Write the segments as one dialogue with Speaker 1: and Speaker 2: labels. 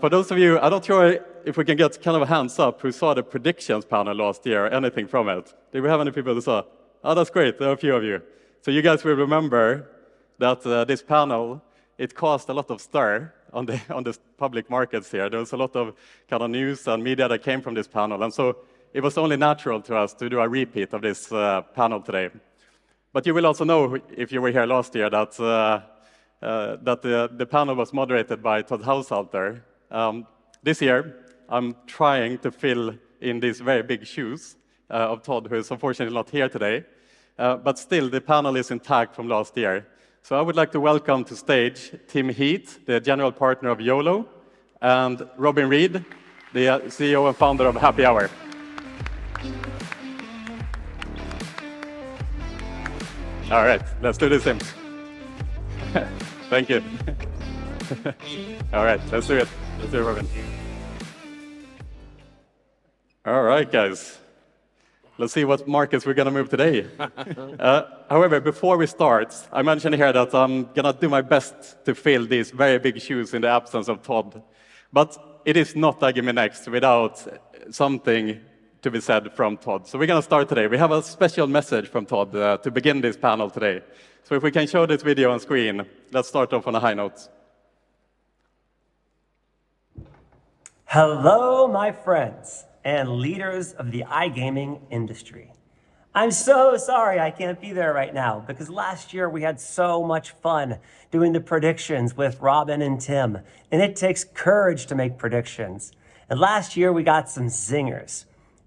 Speaker 1: For those of you, I'm not sure if we can get kind of a hands up who saw the predictions panel last year, anything from it. Did we have any people who saw? Oh, that's great, there are a few of you. So you guys will remember that this panel, it caused a lot of stir on the public markets here. There was a lot of kind of news and media that came from this panel, and so it was only natural to us to do a repeat of this panel today. But you will also know, if you were here last year, that the panel was moderated by Todd Haushalter. This year, I'm trying to fill in these very big shoes of Todd, who is unfortunately not here today. But still, the panel is intact from last year. So I would like to welcome to stage Tim Heath, the general partner of YOLO, and Robin Reed, the CEO and founder of HappyHour. All right, let's do this, Tim. Thank you. All right, let's do it. Let's do it, Robin. All right, guys. Let's see what markets we're going to move today. However, before we start, I mentioned here that I'm going to do my best to fill these very big shoes in the absence of Todd. But it is not iGaming Next without something to be said from Todd. So we're going to start today. We have a special message from Todd to begin this panel today. So if we can show this video on screen, let's start off on a high note.
Speaker 2: Hello, my friends and leaders of the iGaming industry. I'm so sorry I can't be there right now because last year we had so much fun doing the predictions with Robin and Tim, and it takes courage to make predictions. And last year we got some zingers.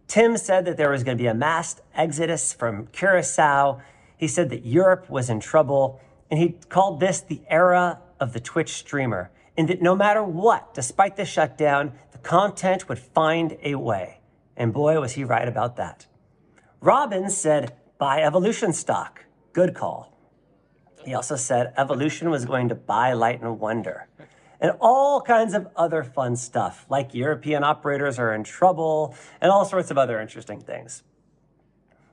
Speaker 2: Tim said that there was going to be a mass exodus from Curacao. He said that Europe was in trouble, and he called this the era of the Twitch streamer, and that no matter what, despite the shutdown, the content would find a way. And boy, was he right about that. Robin said, buy Evolution stock. Good call. He also said Evolution was going to buy Light & Wonder. And all kinds of other fun stuff, like European operators are in trouble, and all sorts of other interesting things.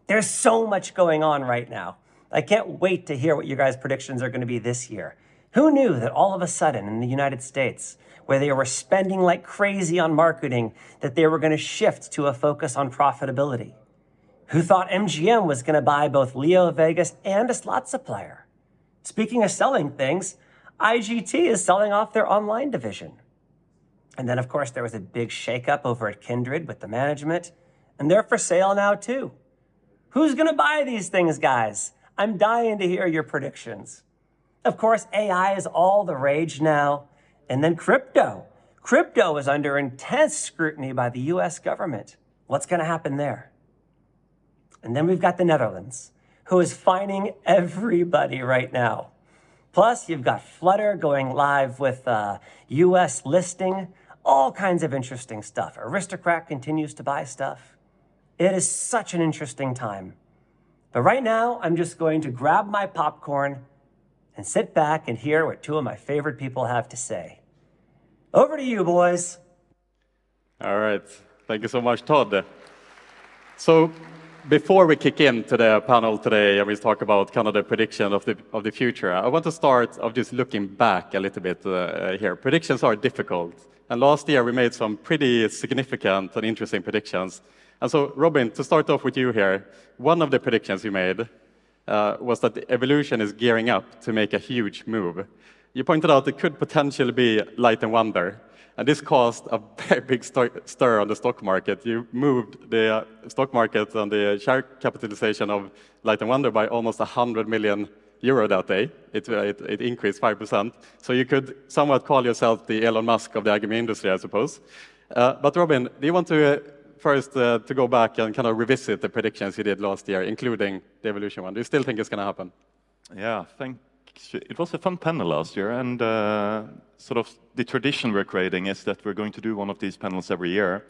Speaker 2: There's so much going on right now. I can't wait to hear what you guys' predictions are going to be this year. Who knew that all of a sudden in the United States, where they were spending like crazy on marketing, that they were going to shift to a focus on profitability? Who thought MGM was going to buy both Leo Vegas and a slot supplier? Speaking of selling things, IGT is selling off their online division. And then, of course, there was a big shakeup over at Kindred with the management, and they're for sale now, too. Who's going to buy these things, guys? I'm dying to hear your predictions. Of course, AI is all the rage now. And then crypto. Crypto is under intense scrutiny by the US government. What's going to happen there? And then we've got the Netherlands, who is fining everybody right now. Plus, you've got Flutter going live with US listing, all kinds of interesting stuff. Aristocrat continues to buy stuff. It is such an interesting time. But right now, I'm just going to grab my popcorn and sit back and hear what two of my favorite people have to say. Over to you, boys.
Speaker 1: All right. Thank you so much, Todd. So before we kick into the panel today and we talk about kind of the prediction of the future, I want to start of just looking back a little bit here. Predictions are difficult. And last year we made some pretty significant and interesting predictions. And so, Robin, to start off with you here, one of the predictions you made was that Evolution is gearing up to make a huge move. You pointed out it could potentially be Light & Wonder, and this caused a very big stir on the stock market. You moved the stock market and the share capitalization of Light & Wonder by almost 100 million euro that day. It increased 5%. So you could somewhat call yourself the Elon Musk of the iGaming industry, I suppose. But Robin, do you want to first to go back and kind of revisit the predictions you did last year, including the Evolution one? Do you still think it's going to happen?
Speaker 3: Yeah, thanks. It was a fun panel last year, and sort of the tradition we're creating is that we're going to do one of these panels every year,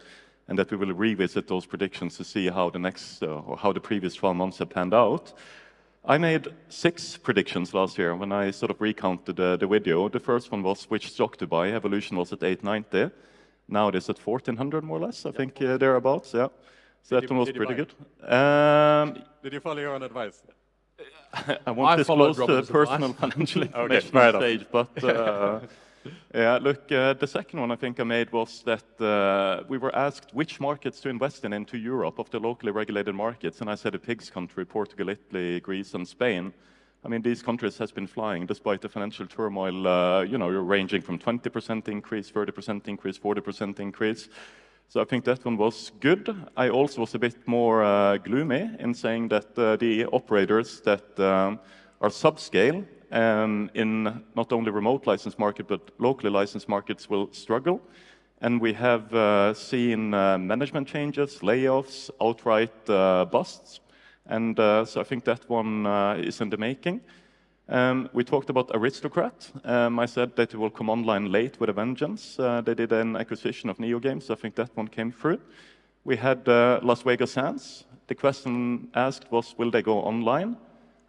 Speaker 3: and that we will revisit those predictions to see how the next or how the previous 12 months have panned out. I made 6 predictions last year when I sort of recounted the video. The first one was which stock to buy. Evolution was at 890. Now it is at 1400 more or less, I think, thereabouts, yeah. So that one was pretty good.
Speaker 1: Did you follow your own advice?
Speaker 3: I won't disclose the personal financial information on stage, but Yeah, look, the second one I think I made was that we were asked which markets to invest in into Europe of the locally regulated markets, and I said a pig's country, Portugal, Italy, Greece, and Spain. I mean, these countries has been flying despite the financial turmoil, you're ranging from 20% increase, 30% increase, 40% increase. So I think that one was good. I also was a bit more gloomy in saying that the operators that are subscale in not only remote license market, but locally licensed markets will struggle. And we have seen management changes, layoffs, outright busts. And so I think that one is in the making. We talked about Aristocrat. I said that it will come online late with a vengeance. They did an acquisition of NeoGames, so I think that one came through. We had Las Vegas Sands. The question asked was, will they go online?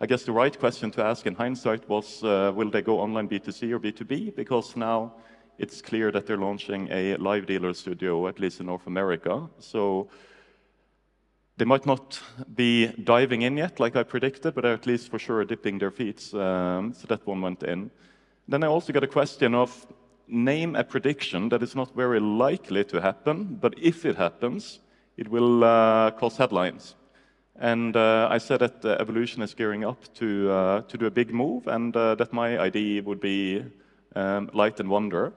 Speaker 3: I guess the right question to ask in hindsight was, will they go online B2C or B2B? Because now it's clear that they're launching a live dealer studio, at least in North America. So they might not be diving in yet, like I predicted, but at least for sure dipping their feet. So that one went in. Then I also got a question of name a prediction that is not very likely to happen, but if it happens, it will cause headlines. And I said that Evolution is gearing up to do a big move, and that my idea would be Light and Wonder.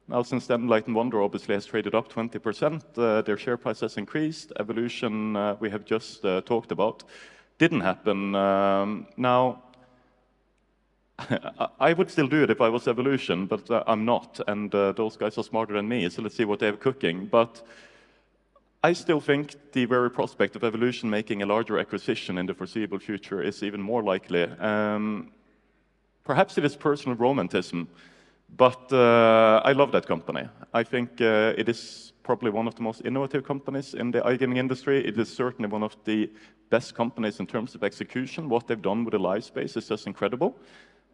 Speaker 3: Now, since then, Light & Wonder obviously has traded up 20%. Their share price has increased. Evolution, we have just talked about, didn't happen. Now, I would still do it if I was Evolution, but I'm not. And those guys are smarter than me, so let's see what they have cooking. But I still think the very prospect of Evolution making a larger acquisition in the foreseeable future is even more likely. Perhaps it is personal romanticism. But I love that company. I think it is probably one of the most innovative companies in the iGaming industry. It is certainly one of the best companies in terms of execution. What they've done with the live space is just incredible.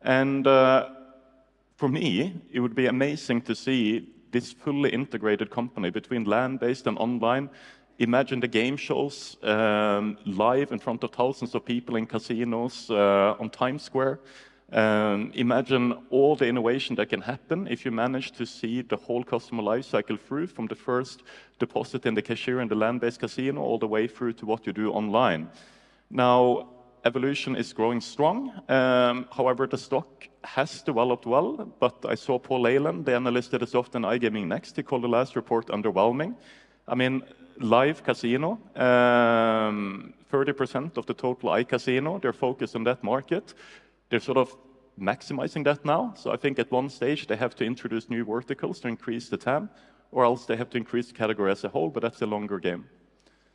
Speaker 3: And for me, it would be amazing to see this fully integrated company between land-based and online. Imagine the game shows live in front of thousands of people in casinos on Times Square. Imagine all the innovation that can happen if you manage to see the whole customer life cycle through, from the first deposit in the cashier in the land-based casino all the way through to what you do online. Now, Evolution is growing strong. However, the stock has developed well, but I saw Paul Leyland, the analyst that is often iGaming Next, he called the last report underwhelming. I mean, live casino, 30% of the total iCasino, they're focused on that market. They're sort of maximizing that now. So I think at one stage they have to introduce new verticals to increase the TAM, or else they have to increase the category as a whole, but that's a longer game.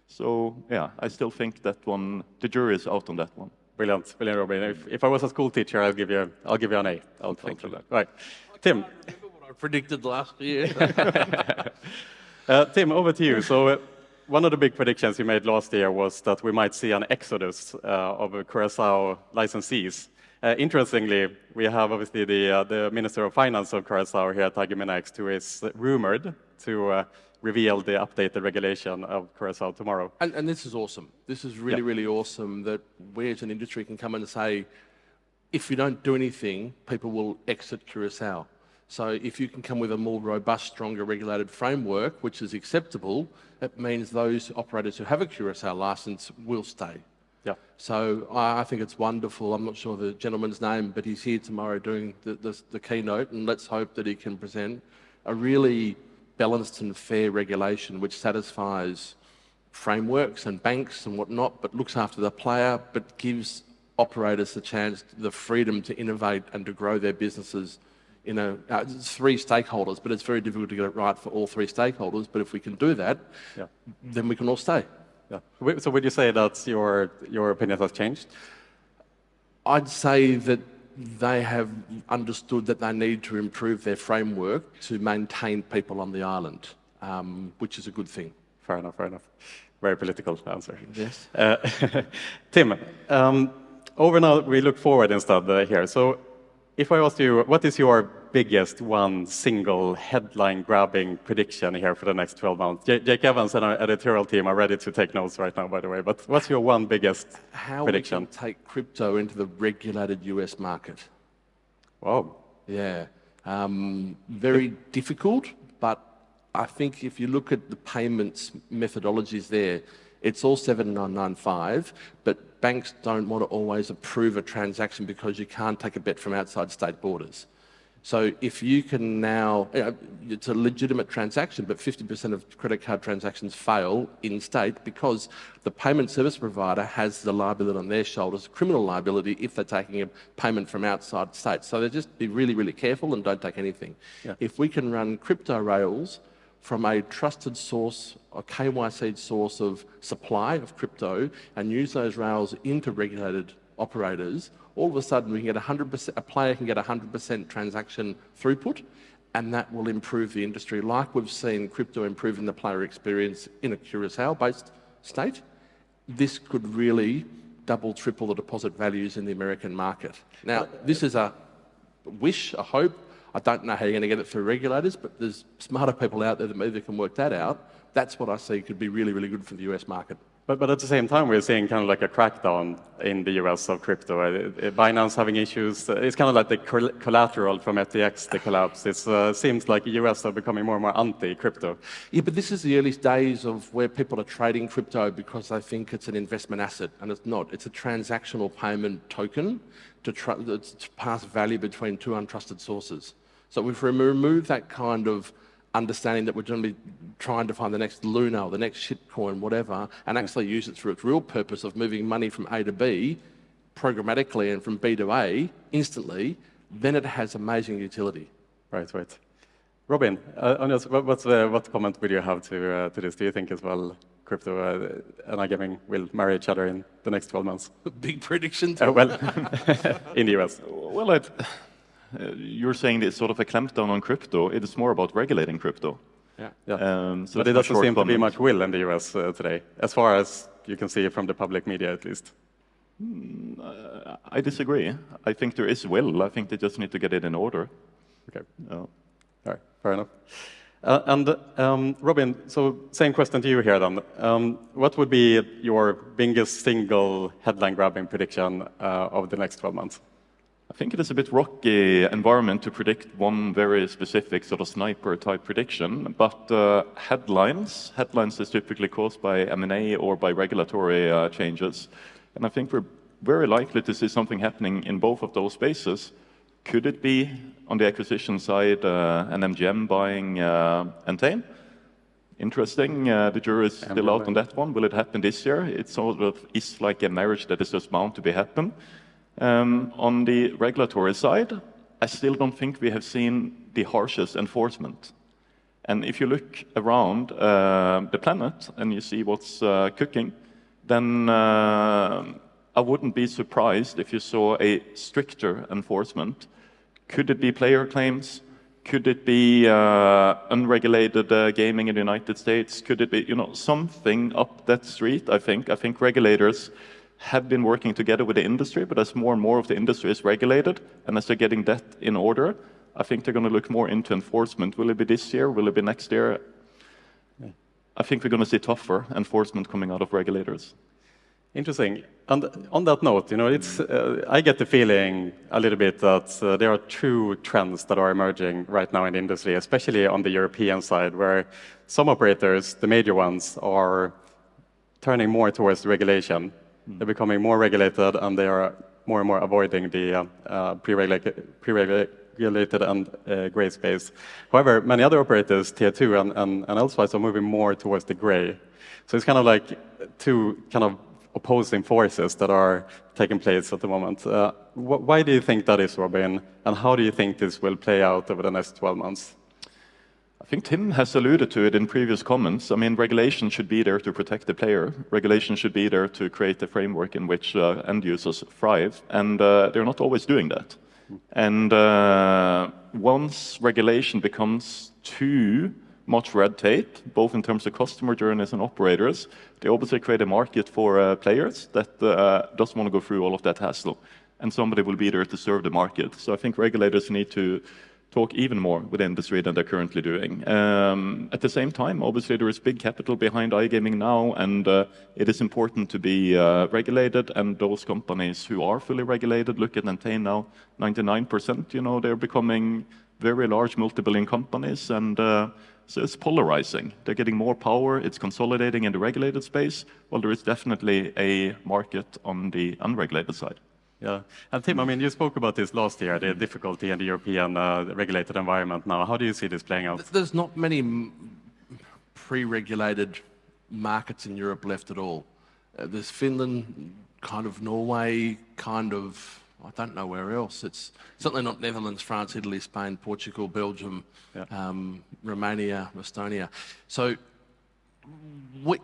Speaker 3: So yeah, I still think that one, the jury is out on that one.
Speaker 1: Brilliant, brilliant, Robin. If I was a school teacher, I'll give you an A. I'll thank you. Right, Tim.
Speaker 4: I remember what I predicted last year.
Speaker 1: Tim, over to you. So one of the big predictions you made last year was that we might see an exodus of Curaçao licensees. Interestingly, we have obviously the Minister of Finance of Curaçao here at iGaming Next, who is rumored to reveal the updated regulation of Curaçao tomorrow.
Speaker 4: And this is awesome. This is really, really awesome that we as an industry can come in and say, if you don't do anything, people will exit Curaçao. So if you can come with a more robust, stronger regulated framework, which is acceptable, it means those operators who have a Curaçao license will stay.
Speaker 1: Yeah.
Speaker 4: So I think it's wonderful. I'm not sure the gentleman's name, but he's here tomorrow doing the keynote, and let's hope that he can present a really balanced and fair regulation which satisfies frameworks and banks and whatnot, but looks after the player, but gives operators the chance, the freedom to innovate and to grow their businesses. It's three stakeholders, but it's very difficult to get it right for all three stakeholders. But if we can do that, then we can all stay.
Speaker 1: Yeah. So would you say that your opinion has changed?
Speaker 4: I'd say that they have understood that they need to improve their framework to maintain people on the island, which is a good thing.
Speaker 1: Fair enough, fair enough. Very political answer.
Speaker 4: Yes.
Speaker 1: Tim, over now we look forward instead here. So if I asked you, what is your biggest one single headline-grabbing prediction here for the next 12 months? Jake Evans and our editorial team are ready to take notes right now, by the way, but what's your one biggest prediction?
Speaker 4: How we can take crypto into the regulated US market.
Speaker 1: Wow.
Speaker 4: Yeah. Very difficult, but I think if you look at the payments methodologies there, it's all 7995, but banks don't want to always approve a transaction because you can't take a bet from outside state borders. So if you can now, it's a legitimate transaction, but 50% of credit card transactions fail in state because the payment service provider has the liability on their shoulders, criminal liability, if they're taking a payment from outside state. So they just be really, really careful and don't take anything. Yeah. If we can run crypto rails from a trusted source, a KYC source of supply of crypto, and use those rails into regulated operators, all of a sudden we can get 100%, a player can get 100% transaction throughput, and that will improve the industry, like we've seen crypto improving the player experience in a Curacao-based state. This could really double, triple the deposit values in the American market. Now, this is a wish, a hope. I don't know how you're going to get it through regulators, but there's smarter people out there that maybe can work that out. That's what I see could be really, really good for the US market.
Speaker 1: But at the same time, we're seeing kind of like a crackdown in the US of crypto. Binance having issues. It's kind of like the collateral from FTX, the collapse. It seems like the US are becoming more and more anti-crypto.
Speaker 4: Yeah, but this is the early days of where people are trading crypto because they think it's an investment asset, and it's not. It's a transactional payment token to pass value between two untrusted sources. So if we remove that kind of understanding that we're generally trying to find the next Luna or the next shitcoin, whatever, and actually use it for its real purpose of moving money from A to B programmatically and from B to A instantly, then it has amazing utility.
Speaker 1: Right. Robin, what comment would you have to this? Do you think as well crypto and iGaming will marry each other in the next 12 months?
Speaker 4: Big predictions.
Speaker 1: Well, in the US.
Speaker 3: Well, you're saying it's sort of a clampdown on crypto. It is more about regulating crypto.
Speaker 1: Yeah. So there doesn't seem to be much will in the US today, as far as you can see from the public media at least.
Speaker 3: I disagree. I think there is will. I think they just need to get it in order.
Speaker 1: Okay. All right, fair enough. Robin, so same question to you here then. What would be your biggest single headline-grabbing prediction of the next 12 months?
Speaker 3: I think it is a bit rocky environment to predict one very specific sort of sniper-type prediction, but headlines is typically caused by M&A or by regulatory changes, and I think we're very likely to see something happening in both of those spaces. Could it be, on the acquisition side, an MGM buying Entain? Interesting. The jury is still out on that one. Will it happen this year? It sort of is like a marriage that is just bound to be happen. On the regulatory side, I still don't think we have seen the harshest enforcement. And if you look around the planet and you see what's cooking, then I wouldn't be surprised if you saw a stricter enforcement. Could it be player claims? Could it be unregulated gaming in the United States? Could it be, something up that street, I think. I think regulators have been working together with the industry, but as more and more of the industry is regulated, and as they're getting that in order, I think they're going to look more into enforcement. Will it be this year? Will it be next year? Yeah. I think we're going to see tougher enforcement coming out of regulators.
Speaker 1: Interesting. And on that note, I get the feeling a little bit that there are two trends that are emerging right now in the industry, especially on the European side, where some operators, the major ones, are turning more towards regulation. They're becoming more regulated, and they are more and more avoiding the pre-regulated and gray space. However, many other operators, tier 2 and elsewise, are moving more towards the gray. So it's kind of like two kind of opposing forces that are taking place at the moment. Why do you think that is, Robin? And how do you think this will play out over the next 12 months?
Speaker 3: I think Tim has alluded to it in previous comments. I mean, regulation should be there to protect the player. Regulation should be there to create a framework in which end users thrive, and they're not always doing that. And once regulation becomes too much red tape, both in terms of customer journeys and operators, they obviously create a market for players that doesn't want to go through all of that hassle. And somebody will be there to serve the market. So I think regulators need to talk even more with the industry than they're currently doing. At the same time, obviously, there is big capital behind iGaming now, and it is important to be regulated. And those companies who are fully regulated, look at Entain now, 99%, they're becoming very large multi-billion companies, and so it's polarizing. They're getting more power, it's consolidating in the regulated space, while there is definitely a market on the unregulated side.
Speaker 1: Yeah, and Tim, I mean, you spoke about this last year, the difficulty in the European regulated environment now. How do you see this playing out?
Speaker 4: There's not many pre-regulated markets in Europe left at all. There's Finland, kind of Norway, kind of, I don't know where else. It's certainly not Netherlands, France, Italy, Spain, Portugal, Belgium, Romania, Estonia. So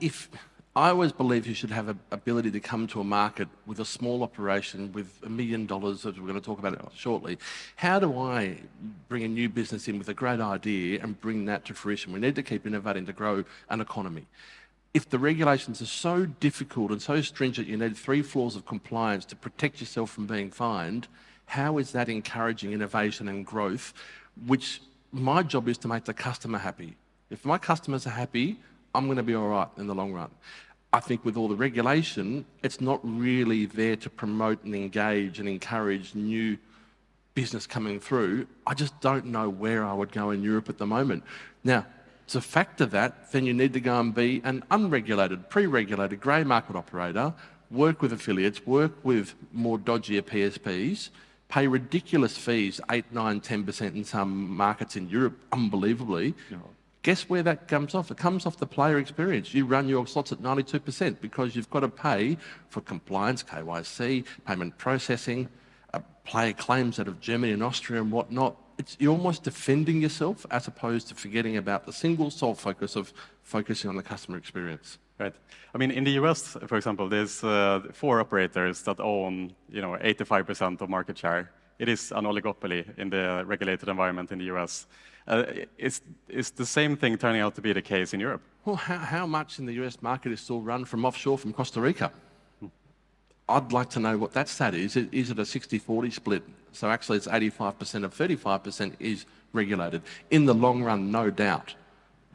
Speaker 4: if I always believe you should have an ability to come to a market with a small operation with $1 million, as we're going to talk about it shortly. How do I bring a new business in with a great idea and bring that to fruition? We need to keep innovating to grow an economy. If the regulations are so difficult and so stringent, you need 3 floors of compliance to protect yourself from being fined, how is that encouraging innovation and growth? Which my job is to make the customer happy. If my customers are happy, I'm going to be all right in the long run. I think with all the regulation, it's not really there to promote and engage and encourage new business coming through. I just don't know where I would go in Europe at the moment. Now, to factor that, then you need to go and be an unregulated, pre-regulated grey market operator, work with affiliates, work with more dodgier PSPs, pay ridiculous fees, 8, 9, 10% in some markets in Europe, unbelievably. Guess where that comes off? It comes off the player experience. You run your slots at 92% because you've got to pay for compliance, KYC, payment processing, player claims out of Germany and Austria and whatnot. You're almost defending yourself as opposed to forgetting about the single sole focus of focusing on the customer experience.
Speaker 1: Right. I mean, in the US, for example, there's 4 operators that own, 85% of market share. It is an oligopoly in the regulated environment in the US. Is the same thing turning out to be the case in Europe?
Speaker 4: Well, how much in the US market is still run from offshore from Costa Rica? I'd like to know what that stat is. Is it a 60-40 split? So actually it's 85% of 35% is regulated. In the long run, no doubt,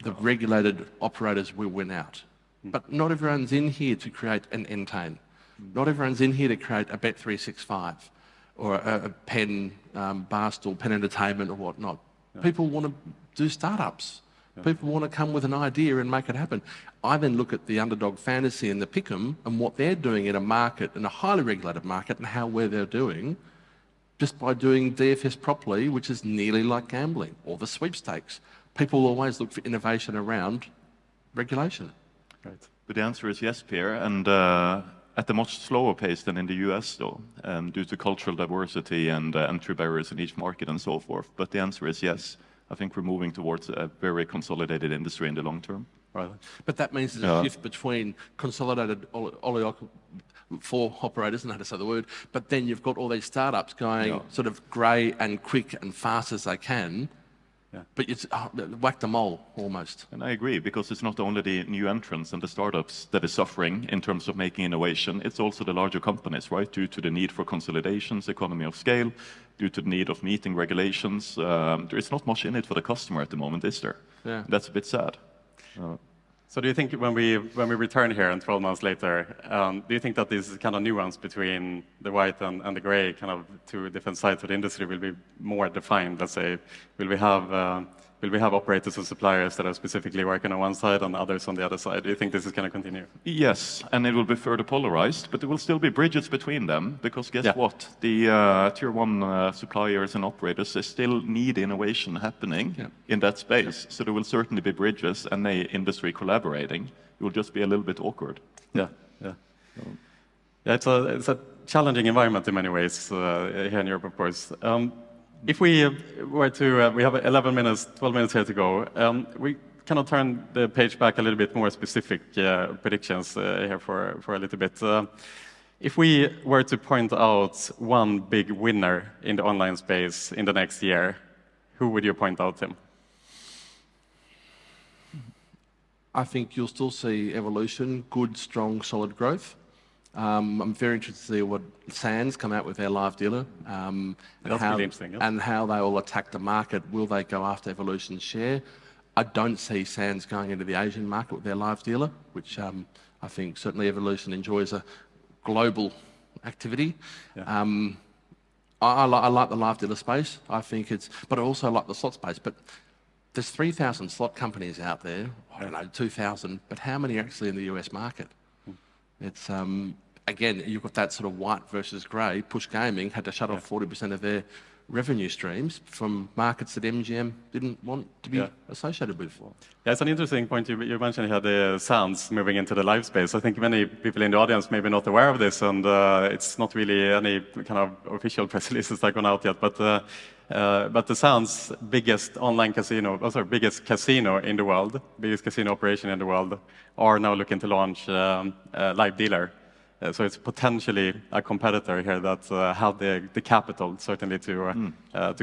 Speaker 4: the regulated operators will win out. But not everyone's in here to create an Entain. Not everyone's in here to create a Bet365 or a Penn, Barstool, Penn Entertainment or whatnot. People want to do startups. People want to come with an idea and make it happen. I then look at the underdog fantasy and the pick'em and what they're doing in a market, in a highly regulated market, and how well they're doing just by doing DFS properly, which is nearly like gambling, or the sweepstakes. People always look for innovation around regulation.
Speaker 1: Right.
Speaker 3: But the answer is yes, Pierre, and at a much slower pace than in the US, though, due to cultural diversity and entry barriers in each market and so forth. But the answer is yes. I think we're moving towards a very consolidated industry in the long term.
Speaker 1: Right.
Speaker 4: But that means there's a shift between consolidated for operators, and how to say the word, but then you've got all these startups going sort of grey and quick and fast as they can, but it's whack the mole almost.
Speaker 3: And I agree, because it's not only the new entrants and the startups that is suffering in terms of making innovation, it's also the larger companies, right? Due to the need for consolidations, economy of scale, due to the need of meeting regulations. There is not much in it for the customer at the moment, is there?
Speaker 4: Yeah.
Speaker 3: That's a bit sad.
Speaker 1: So do you think when we return here and 12 months later, do you think that this kind of nuance between the white and the gray, kind of 2 different sides of the industry, will be more defined? Let's say, will we have operators and suppliers that are specifically working on one side and others on the other side? Do you think this is going to continue?
Speaker 3: Yes, and it will be further polarized, but there will still be bridges between them, because guess what? The tier 1 suppliers and operators, they still need innovation happening in that space. So there will certainly be bridges and the industry collaborating. It will just be a little bit awkward.
Speaker 1: Yeah. It's a challenging environment in many ways here in Europe, of course. If we were to, we have 11 minutes, 12 minutes here to go. We kind of turn the page back a little bit more specific predictions here for a little bit. If we were to point out one big winner in the online space in the next year, who would you point out, Tim?
Speaker 4: I think you'll still see evolution, good, strong, solid growth. I'm very interested to see what Sands come out with their live dealer and
Speaker 1: really interesting,
Speaker 4: and how they will attack the market. Will they go after Evolution's share? I don't see Sands going into the Asian market with their live dealer, which I think certainly Evolution enjoys a global activity. I like the live dealer space. I think but I also like the slot space. But there's 3,000 slot companies out there. I don't know, 2,000. But how many are actually in the US market? It's again, you've got that sort of white versus grey. Push Gaming had to shut off 40% of their revenue streams from markets that MGM didn't want to be associated with.
Speaker 1: Yeah, it's an interesting point. You mentioned here the sounds moving into the live space. I think many people in the audience may be not aware of this, and it's not really any kind of official press releases that gone out yet. But the sounds biggest online casino, biggest casino in the world, biggest casino operation in the world, are now looking to launch a live dealer. So it's potentially a competitor here that have the capital, certainly, to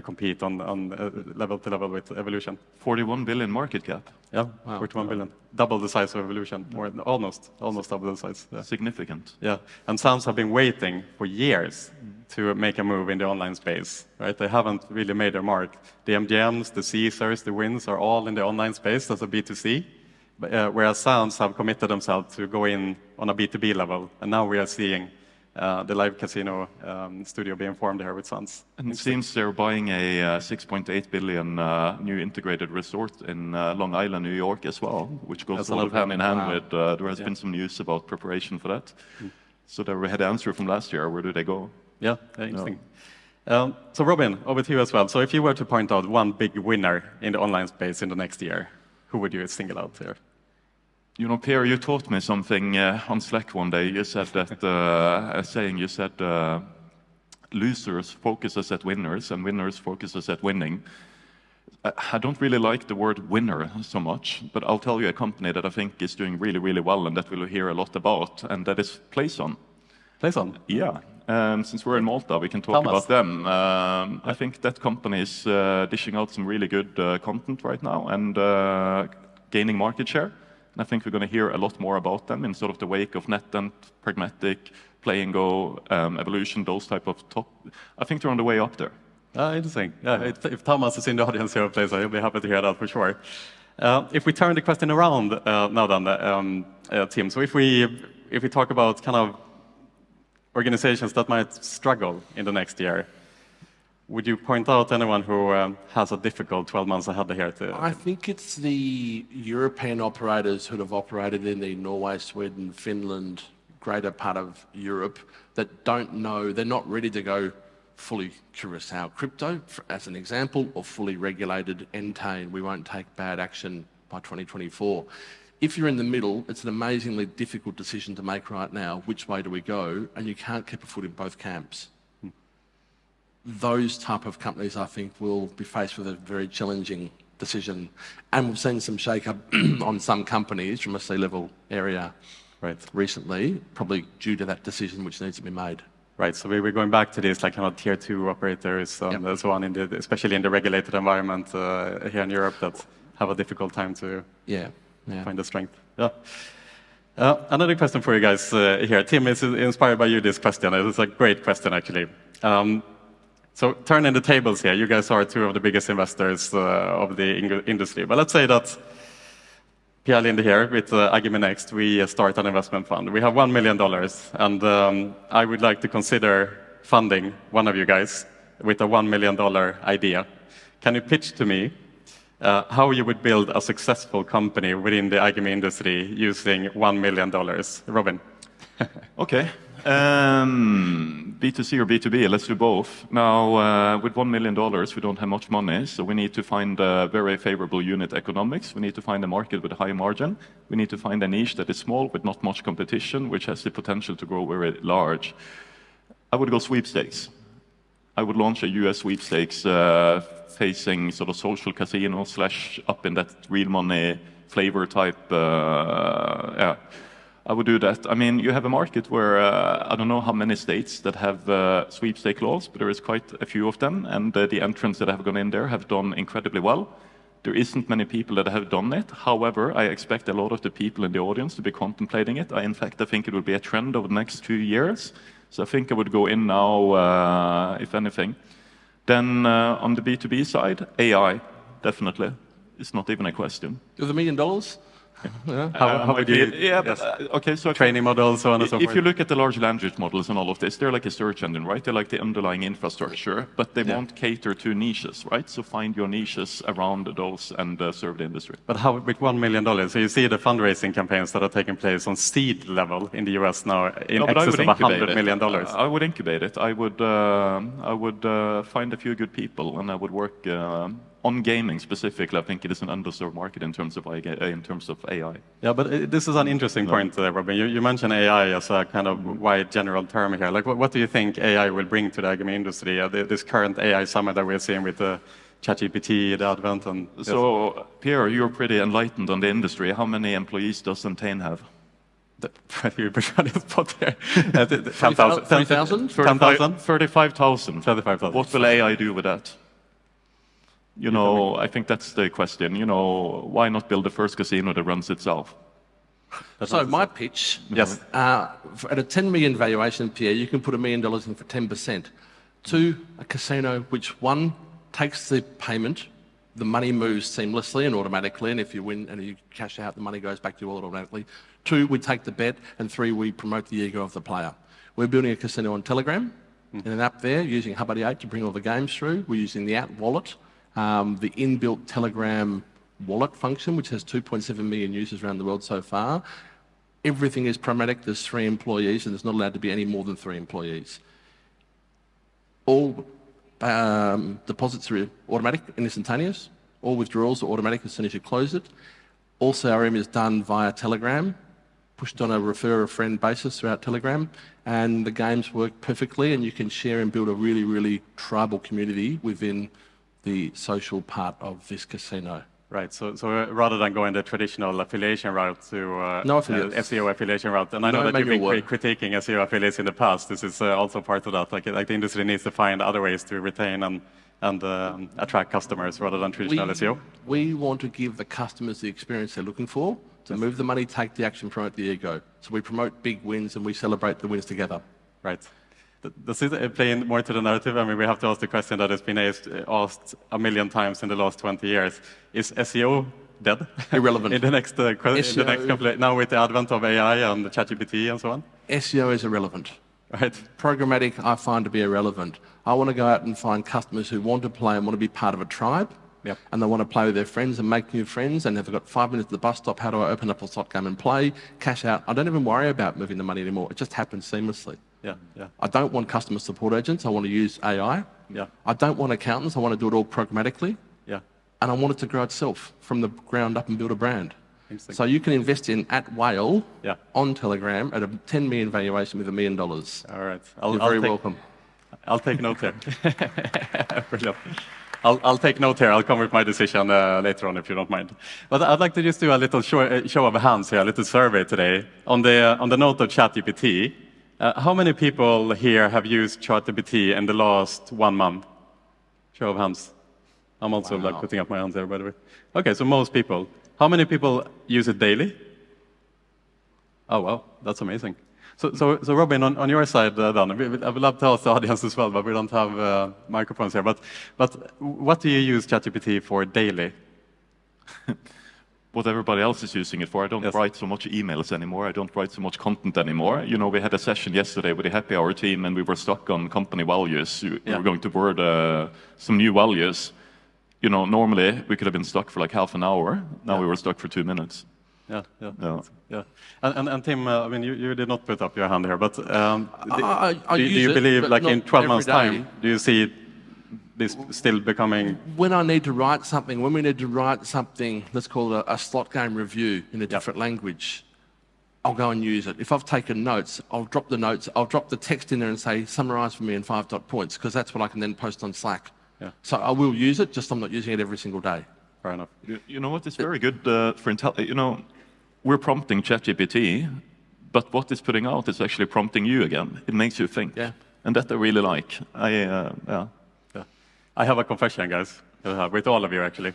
Speaker 1: compete on level to level with Evolution.
Speaker 3: 41 billion market cap.
Speaker 1: Yeah, wow. 41 billion. Double the size of Evolution, or almost double the size. Yeah.
Speaker 3: Significant.
Speaker 1: Yeah, and Sounds have been waiting for years to make a move in the online space, right? They haven't really made their mark. The MGMs, the Caesars, the Wins are all in the online space as a B2C. Whereas Sounds have committed themselves to go in on a B2B level, and now we are seeing the live casino studio being formed here with Sounds.
Speaker 3: And it seems they're buying a 6.8 billion new integrated resort in Long Island, New York as well, which goes sort of hand in hand with, there has been some news about preparation for that. So there we had the answer from last year, where do they go?
Speaker 1: Yeah, interesting. So Robin, over to you as well. So if you were to point out one big winner in the online space in the next year, who would you single out here?
Speaker 3: You know, Pierre, you taught me something on Slack one day. You said that, you said, losers focuses at winners and winners focuses at winning. I don't really like the word winner so much, but I'll tell you a company that I think is doing really, really well and that we'll hear a lot about, and that is PlayZone.
Speaker 1: PlayZone?
Speaker 3: Yeah. Since we're in Malta, we can talk about them. I think that company is dishing out some really good content right now and gaining market share. And I think we're going to hear a lot more about them in sort of the wake of NetEnt, Pragmatic, Play and Go, Evolution, those type of top. I think they're on the way up there.
Speaker 1: Interesting. Yeah, if Thomas is in the audience here at PlayZone, he'll be happy to hear that for sure. If we turn the question around now then, Tim, so if we talk about kind of organizations that might struggle in the next year, would you point out anyone who has a difficult 12 months ahead here?
Speaker 4: I think it's the European operators who have operated in the Norway, Sweden, Finland, greater part of Europe that don't know, they're not ready to go fully Curacao crypto, as an example, or fully regulated Entain. We won't take bad action by 2024. If you're in the middle, it's an amazingly difficult decision to make right now. Which way do we go? And you can't keep a foot in both camps. Those type of companies, I think, will be faced with a very challenging decision. And we've seen some shake-up on some companies from a C-level area recently, probably due to that decision which needs to be made.
Speaker 1: Right, so we're going back to this, like kind of tier 2 operators and so on, especially in the regulated environment here in Europe that have a difficult time to find the strength. Yeah. Another question for you guys here. Tim is inspired by you, this question. It's a great question, actually. So turning the tables here, you guys are two of the biggest investors of the industry. But let's say that Pierre, Lindh here with iGaming Next, we start an investment fund. We have $1 million, and I would like to consider funding one of you guys with a $1 million idea. Can you pitch to me how you would build a successful company within the iGaming industry using $1 million? Robin.
Speaker 3: Okay. B2C or B2B, let's do both. Now, with $1 million, we don't have much money, so we need to find very favorable unit economics. We need to find a market with a high margin. We need to find a niche that is small with not much competition, which has the potential to grow very large. I would go sweepstakes. I would launch a US sweepstakes facing sort of social casino / up in that real money flavor type. I would do that. I mean, you have a market where I don't know how many states that have sweepstake laws, but there is quite a few of them, and the entrants that have gone in there have done incredibly well. There isn't many people that have done it. However, I expect a lot of the people in the audience to be contemplating it. In fact, I think it will be a trend over the next 2 years. So I think I would go in now, if anything. Then on the B2B side, AI, definitely. It's not even a question.
Speaker 4: With $1 million,
Speaker 1: How would you?
Speaker 3: Yeah, but, okay, so
Speaker 1: training models, so on and so forth.
Speaker 3: if you look at the large language models and all of this, they're like a search engine, right? They're like the underlying infrastructure, but they won't cater to niches, right? So find your niches around those and serve the industry.
Speaker 1: But how with $1 million? So you see the fundraising campaigns that are taking place on seed level in the US now in excess of $100 million.
Speaker 3: I would incubate it. I would find a few good people, and I would work on gaming specifically. I think it is an underserved market in terms of AI.
Speaker 1: Yeah, but this is an interesting point there, Robin. You mentioned AI as a kind of wide general term here. Like, what do you think AI will bring to the iGaming industry? This current AI summit that we're seeing with the ChatGPT, the advent, and
Speaker 3: so Pierre, you're pretty enlightened on the industry. How many employees does Entain have?
Speaker 1: You put on the spot there.
Speaker 4: 10,000?
Speaker 1: 10,000?
Speaker 3: 35,000.
Speaker 1: 35,000.
Speaker 3: What will AI do with that? You know, I think that's the question. You know, why not build the first casino that runs itself?
Speaker 4: So my pitch,
Speaker 1: Yes.
Speaker 4: at a 10 million valuation, Pierre, you can put $1 million in for 10%. To a casino which, one, takes the payment, the money moves seamlessly and automatically, and if you win and you cash out, the money goes back to you all automatically. 2, we take the bet, and 3, we promote the ego of the player. We're building a casino on Telegram, and an app there, using HappyHour to bring all the games through. We're using the app wallet, the inbuilt Telegram wallet function, which has 2.7 million users around the world so far. Everything is pragmatic. There's 3 employees, and there's not allowed to be any more than 3 employees. All deposits are automatic and instantaneous. All withdrawals are automatic as soon as you close it. All CRM is done via Telegram, pushed on a refer a friend basis throughout Telegram, and the games work perfectly, and you can share and build a really, really tribal community within the social part of this casino.
Speaker 1: Right. So rather than going the traditional affiliation route to
Speaker 4: No affiliates.
Speaker 1: SEO affiliation route, and I know
Speaker 4: No
Speaker 1: that you've been
Speaker 4: manual work.
Speaker 1: critiquing SEO affiliates in the past. This is also part of that. Like the industry needs to find other ways to retain and attract customers rather than traditional SEO.
Speaker 4: We want to give the customers the experience they're looking for, to move the money, take the action, promote the ego. So we promote big wins and we celebrate the wins together.
Speaker 1: Right. Does it play in more to the narrative? I mean, we have to ask the question that has been asked 1 million times in the last 20 years. Is SEO dead?
Speaker 4: Irrelevant.
Speaker 1: in the next couple now with the advent of AI and the ChatGPT and so on?
Speaker 4: SEO is irrelevant.
Speaker 1: Right.
Speaker 4: Programmatic, I find to be irrelevant. I want to go out and find customers who want to play and want to be part of a tribe.
Speaker 1: Yep.
Speaker 4: And they want to play with their friends and make new friends. And if they've got 5 minutes at the bus stop, how do I open up a slot game and play, cash out? I don't even worry about moving the money anymore. It just happens seamlessly.
Speaker 1: Yeah, yeah.
Speaker 4: I don't want customer support agents. I want to use AI.
Speaker 1: Yeah.
Speaker 4: I don't want accountants. I want to do it all programmatically.
Speaker 1: Yeah.
Speaker 4: And I want it to grow itself from the ground up and build a brand.
Speaker 1: Interesting.
Speaker 4: So you can invest in @Whale
Speaker 1: Yeah.
Speaker 4: on Telegram at a 10 million valuation with $1 million.
Speaker 1: All right.
Speaker 4: You're very welcome.
Speaker 1: I'll take note here. Brilliant. I'll take note here. I'll come with my decision later on if you don't mind. But I'd like to just do a little show of hands here, a little survey today. On the note of ChatGPT, how many people here have used ChatGPT in the last 1 month? Show of hands. I'm also like putting up my hands there, by the way. Okay, so most people. How many people use it daily? Oh, wow, that's amazing. So Robin, on your side, Dan, I would love to ask the audience as well, but we don't have microphones here. But what do you use ChatGPT for daily?
Speaker 3: What everybody else is using it for. I don't write so much emails anymore. I don't write so much content anymore. You know, we had a session yesterday with the HappyHour team, and we were stuck on company values. We were going to word some new values. You know, normally we could have been stuck for like half an hour. Now we were stuck for 2 minutes.
Speaker 1: Yeah. And Tim, I mean, you did not put up your hand here, but do you believe, like in 12 months' time, do you see this still becoming?
Speaker 4: When I need to write something, when we need to write something, let's call it a slot game review in a different language, I'll go and use it. If I've taken notes, I'll drop the notes, I'll drop the text in there and say, summarize for me in 5 dot points, because that's what I can then post on Slack.
Speaker 1: Yeah.
Speaker 4: So I will use it, just I'm not using it every single day.
Speaker 1: Fair enough.
Speaker 3: You know what? It's very good for intelligence. You know, we're prompting ChatGPT, but what it's putting out is actually prompting you again. It makes you think.
Speaker 4: Yeah.
Speaker 3: And that I really like.
Speaker 1: I have a confession, guys, with all of you actually.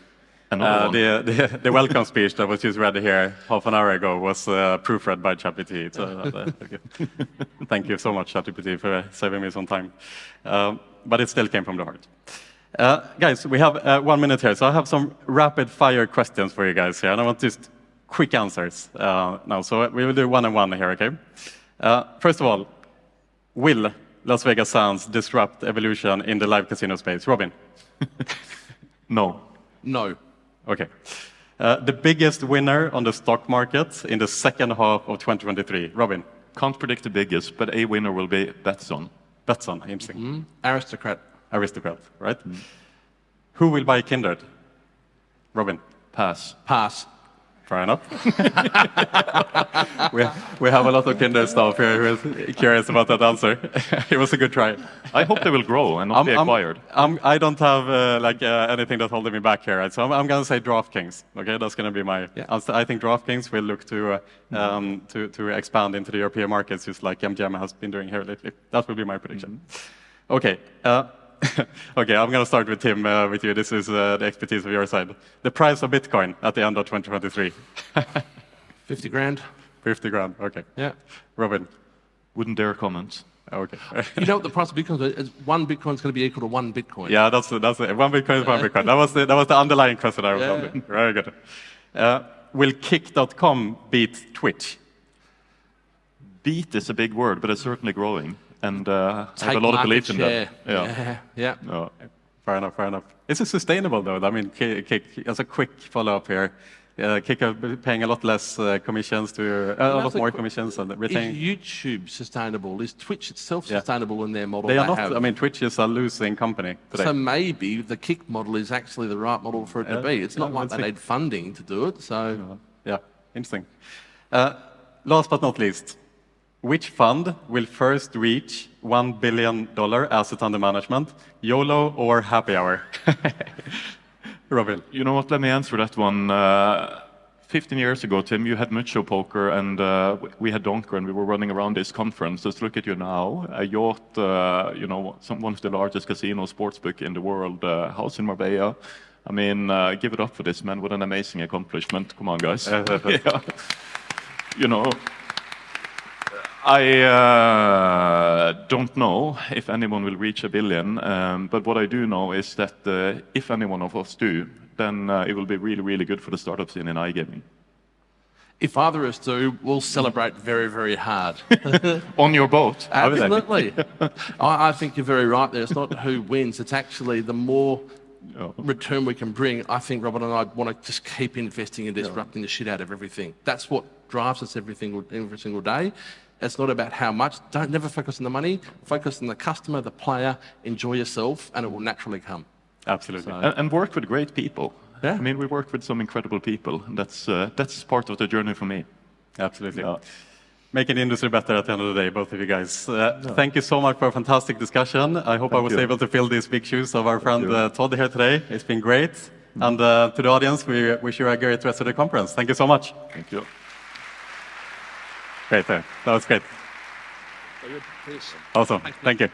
Speaker 3: The
Speaker 1: welcome speech that was just read here half an hour ago was proofread by ChatGPT. So, thank you so much, ChatGPT, for saving me some time. But it still came from the heart. Guys, we have 1 minute here, so I have some rapid-fire questions for you guys here, and I want to just quick answers now. So we will do one and one here, okay? First of all, will Las Vegas Sands disrupt evolution in the live casino space? Robin?
Speaker 3: No.
Speaker 4: No.
Speaker 1: Okay. The biggest winner on the stock market in the second half of 2023? Robin?
Speaker 3: Can't predict the biggest, but a winner will be Betsson.
Speaker 1: Betsson, interesting.
Speaker 4: Aristocrat.
Speaker 1: Aristocrat, right? Who will buy Kindred? Robin?
Speaker 3: Pass.
Speaker 4: Pass.
Speaker 1: Fair enough. we have a lot of Kindred staff here who is curious about that answer. It was a good try.
Speaker 3: I hope they will grow and not be acquired.
Speaker 1: I don't have anything that's holding me back here, right? So I'm going to say DraftKings. Okay, that's going to be my answer. I think DraftKings will look to expand into the European markets, just like MGM has been doing here lately. That will be my prediction. Okay. Okay, I'm going to start with Tim, with you. This is the expertise of your side. The price of Bitcoin at the end of 2023?
Speaker 4: 50 grand.
Speaker 1: 50 grand, okay.
Speaker 4: Yeah.
Speaker 1: Robin?
Speaker 3: Wouldn't dare comment.
Speaker 1: Okay.
Speaker 4: You know what the price of Bitcoin is? One Bitcoin's going to be equal to one Bitcoin.
Speaker 1: Yeah, that's it. One Bitcoin is one Bitcoin. That was the underlying question I was wondering. Very good. Will Kick.com beat Twitch?
Speaker 3: Beat is a big word, but it's certainly growing. And I have a lot of belief in that.
Speaker 4: Yeah.
Speaker 1: Fair enough. Is it sustainable, though? I mean, Kick, as a quick follow-up here, Kick are paying a lot less commissions to a lot more commissions and retaining.
Speaker 4: Is YouTube sustainable? Is Twitch itself sustainable in their model?
Speaker 1: They are not. I mean, Twitch is a losing company today.
Speaker 4: So maybe the Kick model is actually the right model for it to be. It's not like they need funding to do it. So
Speaker 1: yeah, interesting. Last but not least, which fund will first reach $1 billion asset under management, YOLO or HappyHour? Robin?
Speaker 3: You know what, let me answer that one. 15 years ago, Tim, you had Mucho Poker and we had Donker and we were running around this conference. Just look at you now, a yacht, one of the largest casino sportsbook in the world, house in Marbella. I mean, give it up for this man, what an amazing accomplishment. Come on, guys. Yeah. You know, I don't know if anyone will reach $1 billion, but what I do know is that if any one of us do, then it will be really, really good for the startup scene in iGaming.
Speaker 4: if either of us do, we'll celebrate very, very hard.
Speaker 3: On your boat.
Speaker 4: Absolutely. I think you're very right there. It's not who wins, it's actually the more return we can bring. I think Robert and I want to just keep investing and disrupting the shit out of everything. That's what drives us every single day. It's not about how much. Never focus on the money. Focus on the customer, the player. Enjoy yourself, and it will naturally come.
Speaker 1: Absolutely.
Speaker 3: And work with great people.
Speaker 4: Yeah.
Speaker 3: I mean, we work with some incredible people. That's part of the journey for me.
Speaker 1: Absolutely. Making the industry better at the end of the day, both of you guys. Thank you so much for a fantastic discussion. I hope I was able to fill these big shoes of our friend Todd here today. It's been great. And to the audience, we wish you a great rest of the conference. Thank you so much.
Speaker 3: Thank you.
Speaker 1: Great. That was great. Awesome. Thank you.